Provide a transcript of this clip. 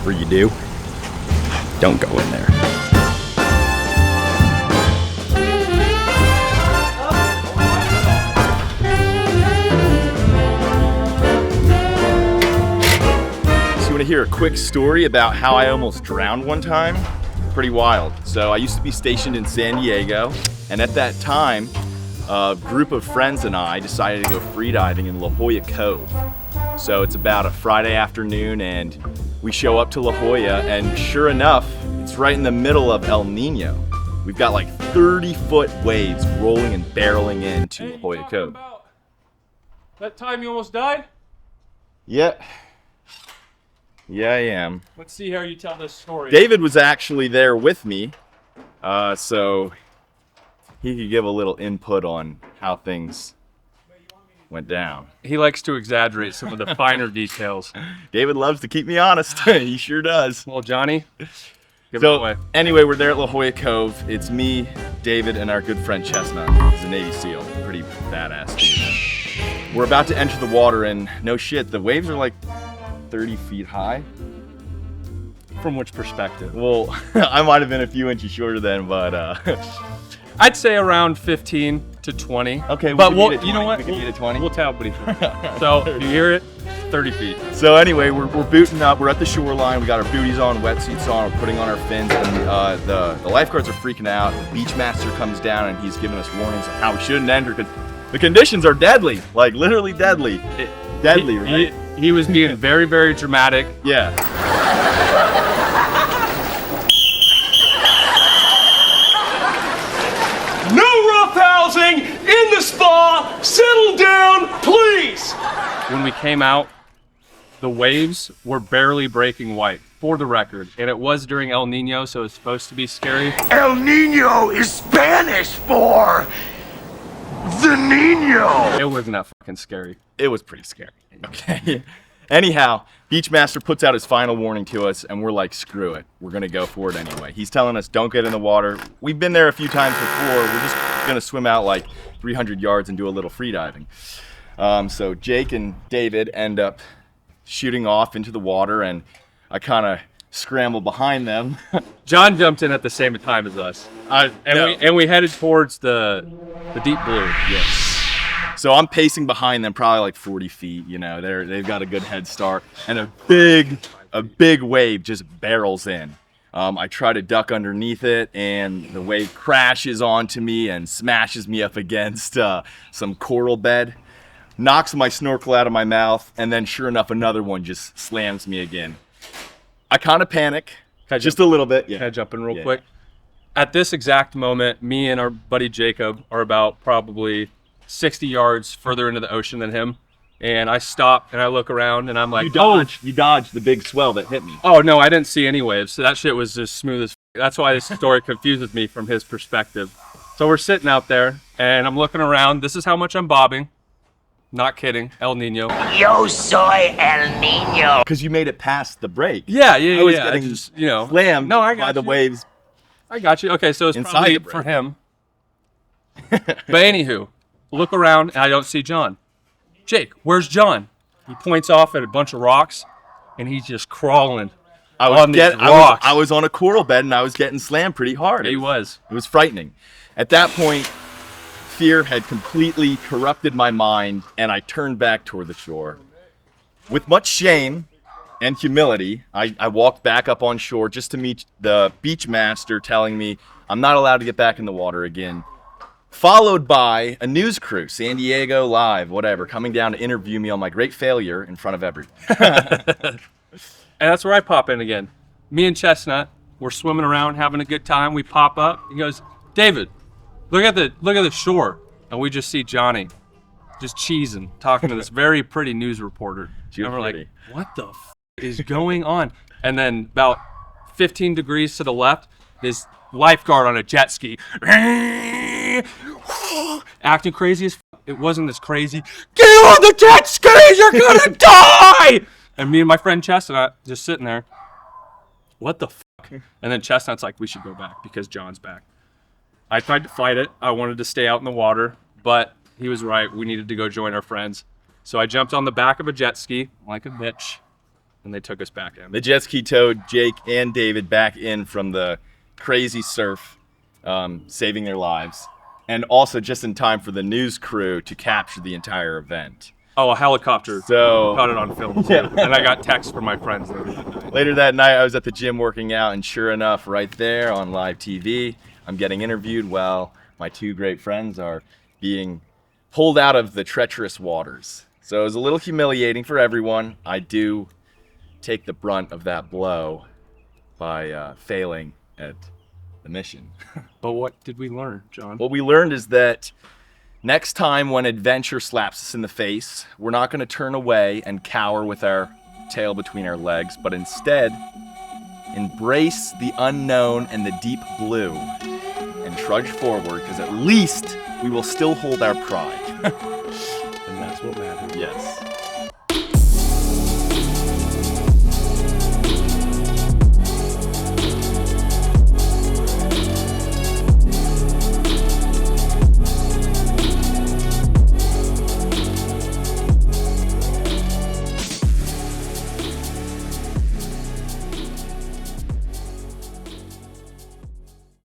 whatever you do, don't go in there. So you want to hear a quick story about how I almost drowned one time? Pretty wild. So I used to be stationed in San Diego, and at that time, a group of friends and I decided to go freediving in La Jolla Cove. So it's about a Friday afternoon, and we show up to La Jolla, and sure enough, it's right in the middle of El Nino. We've got like 30-foot waves rolling and barreling into La Jolla Cove. That time you almost died? Yeah. Yeah, I am. Let's see how you tell this story. David was actually there with me, so he could give a little input on how things went down. He likes to exaggerate some of the finer details. David loves to keep me honest. He sure does. Well, Johnny, give it So away. anyway, we're there at La Jolla Cove. It's me, David, and our good friend Chestnut. He's a Navy SEAL, pretty badass dude. We're about to enter the water, and no shit, the waves are like 30 feet high. From which perspective? Well, I might have been a few inches shorter then, but I'd say around 15 to 20. okay. But we'll, you know what? We can meet at 20. We'll tell what he thinks. So you hear it? 30 feet. So anyway, we're booting up. We're at the shoreline. We got our booties on, wetsuits on. We're putting on our fins, and the lifeguards are freaking out. The beach master comes down, and he's giving us warnings on how we shouldn't enter because the conditions are deadly, like literally deadly. Deadly, right? He was being very, very dramatic. Yeah. No roughhousing in the spa. Settle down, please. When we came out, the waves were barely breaking white, for the record. And it was during El Nino, so it's supposed to be scary. El Nino is Spanish for the Nino. It wasn't that fucking scary. It was pretty scary. Okay. Anyhow, Beachmaster puts out his final warning to us, and we're like, screw it. We're gonna go for it anyway. He's telling us, don't get in the water. We've been there a few times before. We're just gonna swim out like 300 yards and do a little freediving. So Jake and David end up shooting off into the water, and I kind of scramble behind them. John jumped in at the same time as us. And we headed towards the deep blue. Yes. So I'm pacing behind them, probably like 40 feet. You know, they've got a good head start, and a big wave just barrels in. I try to duck underneath it, and the wave crashes onto me and smashes me up against some coral bed, knocks my snorkel out of my mouth, and then sure enough, another one just slams me again. I kind of panic, just a little bit. Yeah. Can I jump in real quick? At this exact moment, me and our buddy Jacob are about probably 60 yards further into the ocean than him. And I stop and I look around and I'm like, You dodged the big swell that hit me. oh no, I didn't see any waves. So that shit was just smooth as That's why this story confuses me from his perspective. So we're sitting out there and I'm looking around. This is how much I'm bobbing. Not kidding. El Nino. Yo soy El Nino. Because you made it past the break. Yeah. I was I getting just, you know, slammed I by got the you. waves. I got you. Okay, so it's Inside probably the break. for him. But anywho, look around and I don't see John. Jake, where's John? He points off at a bunch of rocks and he's just crawling on these rocks. I was on a coral bed and I was getting slammed pretty hard. He was. It was frightening. At that point, fear had completely corrupted my mind, and I turned back toward the shore. With much shame and humility, I walked back up on shore just to meet the beach master telling me I'm not allowed to get back in the water again. Followed by a news crew, San Diego Live, whatever, coming down to interview me on my great failure in front of everyone. And that's where I pop in again. Me and Chestnut, we're swimming around, having a good time. We pop up. He goes, David, look at the shore. And we just see Johnny just cheesing, talking to this very pretty news reporter. And we're like, what the is going on? And then about 15 degrees to the left, this lifeguard on a jet ski. Acting crazy as it wasn't as crazy. Get on the jet skis, you're gonna die! And me and my friend Chestnut just sitting there. What the fuck? And then Chestnut's like, we should go back because John's back. I tried to fight it. I wanted to stay out in the water, but he was right. We needed to go join our friends. So I jumped on the back of a jet ski like a bitch. and they took us back in. The jet ski towed Jake and David back in from the crazy surf, saving their lives, and also just in time for the news crew to capture the entire event. Oh, a helicopter So- caught it on film too. Yeah. And I got texts from my friends later that night. Later that night, I was at the gym working out, and sure enough, right there on live TV, I'm getting interviewed while my two great friends are being pulled out of the treacherous waters. So it was a little humiliating for everyone. I do take the brunt of that blow by failing at the mission. But what did we learn, John? What we learned is that next time when adventure slaps us in the face, we're not going to turn away and cower with our tail between our legs, but instead embrace the unknown and the deep blue and trudge forward, because at least we will still hold our pride. And that's what matters. Yes.